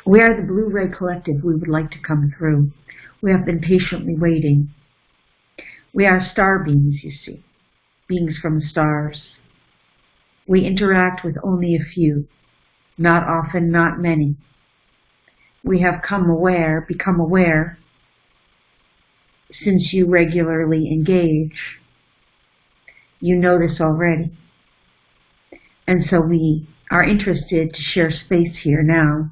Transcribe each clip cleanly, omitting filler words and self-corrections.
We are the Blu-ray Collective. We would like to come through. We have been patiently waiting. We are star beings, you see, beings from the stars. We interact with only a few, not often, not many. We have become aware, since you regularly engage. You know this already. And so we are interested to share space here now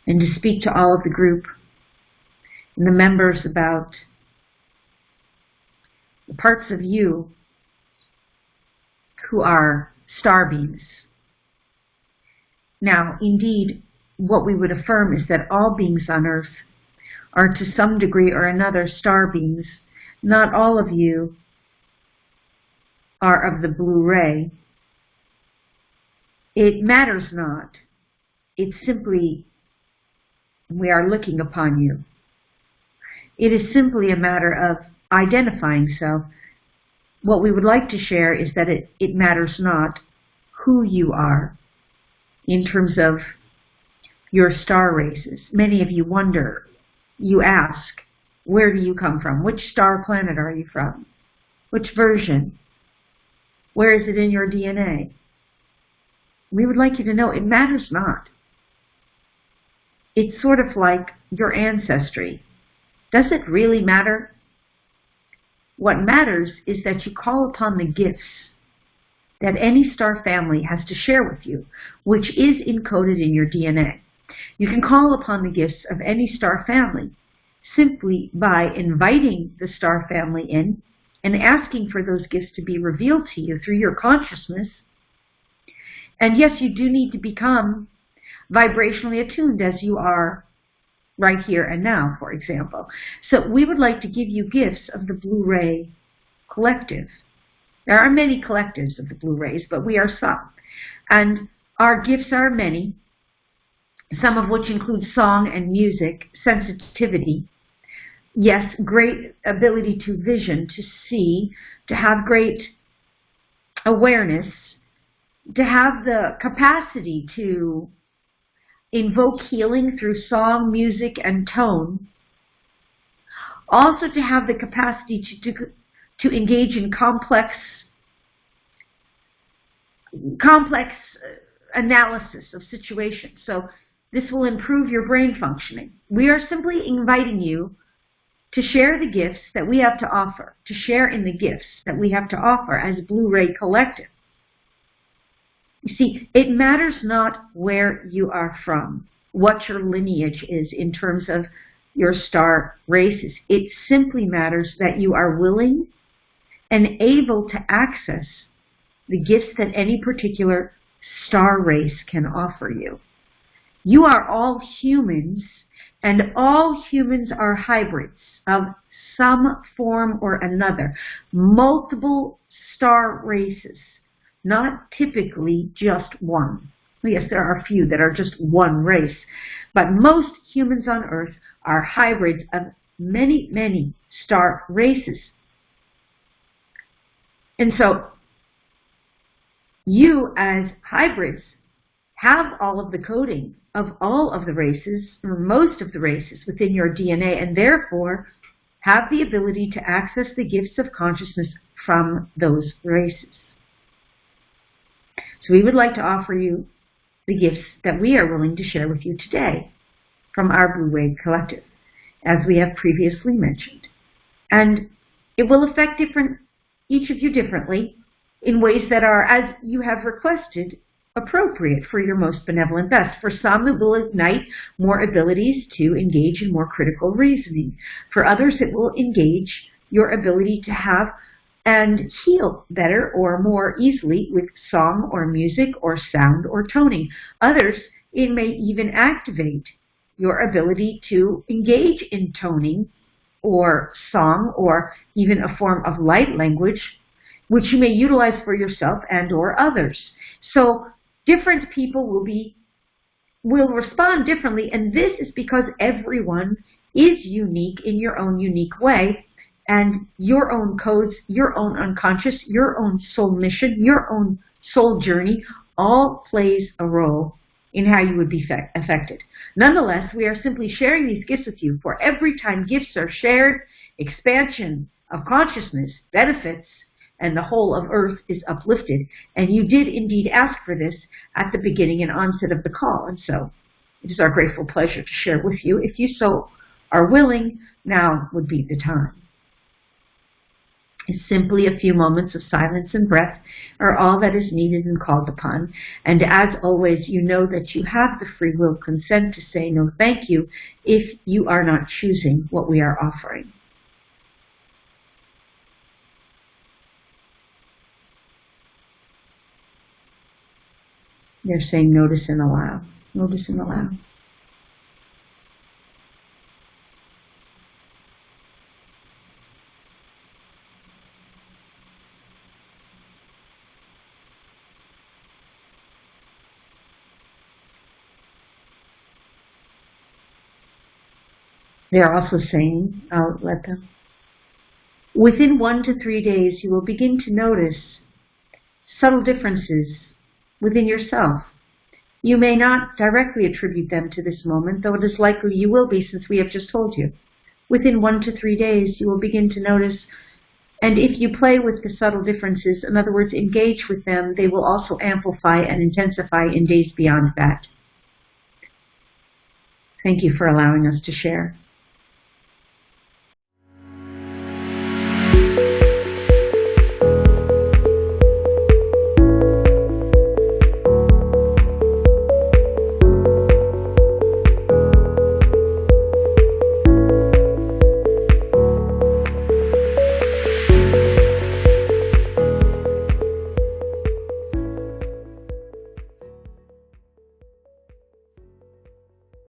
and to speak to all of the group and the members about the parts of you who are star beings. Now, indeed, what we would affirm is that all beings on earth are to some degree or another star beings. Not all of you are of the blue ray. It matters not. It's simply we are looking upon you. It is simply a matter of identifying self. What we would like to share is that it matters not who you are in terms of your star races. Many of you wonder, you ask, where do you come from? Which star planet are you from? Which version? Where is it in your DNA? We would like you to know it matters not. It's sort of like your ancestry. Does it really matter? What matters is that you call upon the gifts that any star family has to share with you, which is encoded in your DNA. You can call upon the gifts of any star family simply by inviting the star family in and asking for those gifts to be revealed to you through your consciousness. And yes, you do need to become vibrationally attuned as you are right here and now, for example. So we would like to give you gifts of the Blue Ray Collective. There are many collectives of the Blue Rays, but we are some. And our gifts are many, some of which include song and music, sensitivity, yes, great ability to vision, to see, to have great awareness, to have the capacity to invoke healing through song, music, and tone. Also to have the capacity to engage in complex analysis of situations. So this will improve your brain functioning. We are simply inviting you to share the gifts that we have to offer, to share in the gifts that we have to offer as Blue Ray Collective. You see, it matters not where you are from, what your lineage is in terms of your star races. It simply matters that you are willing and able to access the gifts that any particular star race can offer you. You are all humans, and all humans are hybrids of some form or another. Multiple star races. Not typically just one. Yes, there are a few that are just one race, but most humans on Earth are hybrids of many, many star races. And so you as hybrids have all of the coding of all of the races, or most of the races within your DNA, and therefore have the ability to access the gifts of consciousness from those races. So we would like to offer you the gifts that we are willing to share with you today from our Blue Ray Collective, as we have previously mentioned. And it will affect each of you differently in ways that are, as you have requested, appropriate for your most benevolent best. For some, it will ignite more abilities to engage in more critical reasoning. For others, it will engage your ability to have and heal better or more easily with song or music or sound or toning. Others, it may even activate your ability to engage in toning or song or even a form of light language, which you may utilize for yourself and or others. So different people will respond differently, and this is because everyone is unique in your own unique way. And your own codes, your own unconscious, your own soul mission, your own soul journey all plays a role in how you would be affected. Nonetheless, we are simply sharing these gifts with you, for every time gifts are shared, expansion of consciousness benefits, and the whole of Earth is uplifted. And you did indeed ask for this at the beginning and onset of the call, and so it is our grateful pleasure to share with you. If you so are willing, now would be the time. Simply a few moments of silence and breath are all that is needed and called upon. And as always, you know that you have the free will consent to say no thank you if you are not choosing what we are offering. They're saying notice and allow. Notice and allow. They are also saying, I'll let them, within 1 to 3 days you will begin to notice subtle differences within yourself. You may not directly attribute them to this moment, though it is likely you will be, since we have just told you. Within 1 to 3 days you will begin to notice, and if you play with the subtle differences, in other words, engage with them, they will also amplify and intensify in days beyond that. Thank you for allowing us to share.